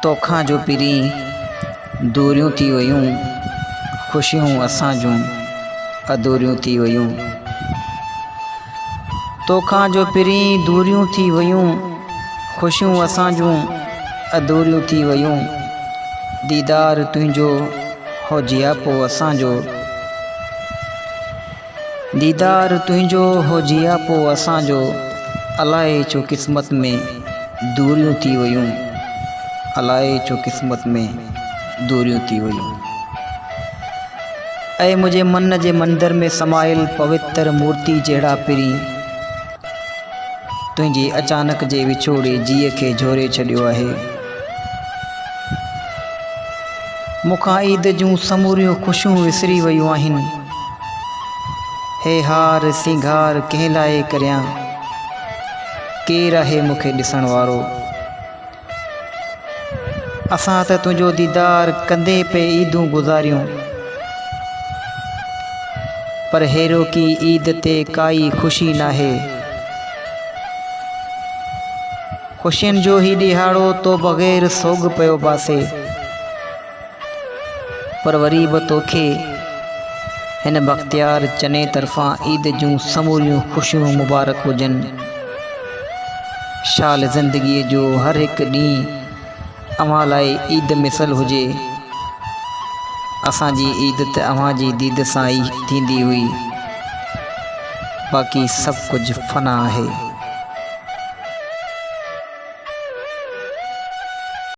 तोखां जो पिरी दूरियूं थी वयूं, ख़ुशियूं असां जूं अधूरियूं थी वयूं। तोखां जो पिरी दूरियूं थी वयूं, ख़ुशियूं असां जूं अधूरियूं थी वयूं। दीदार तुंहिंजो हो जियापो असांजो, दीदार तुंहिंजो हो जियापो असांजो। अलाए छो क़िस्मत में दूरियूं थी वयूं, अलाए छो क़िस्मत में दूरियूं थी वयूं। ऐं मुंहिंजे मन जे मंदर में समायल पवित्र मूर्ति जहिड़ा पिरी तुंहिंजी अचानक जे विछोड़े जीअ खे झोरे छॾियो आहे। मूंखां ईद जूं समूरियूं ख़ुशियूं विसरी वयूं आहिनि। हे हार सिंगार कंहिं लाइ करियां, केरु आहे मूंखे ॾिसण वारो। असां त तुंहिंजो दीदार कंदे पे ईदूं गुज़ारियूं, पर हेरो की ईद ते काई ख़ुशी नाहे। ख़ुशियुनि जो ही ॾिहाड़ो तो बग़ैर सोग पियो बासे, पर वरी बि तोखे हिन बख़्तियार चने तरफ़ां ईद जूं समूरियूं ख़ुशियूं मुबारक हुजनि। शाल ज़िंदगीअ जो हर हिकु ॾींहुं अव्हां लाइ ईद मिसल हुजे। असांजी ईद त अव्हां जी दीद सां ई थींदी हुई, बाक़ी सभु कुझु फ़ना आहे।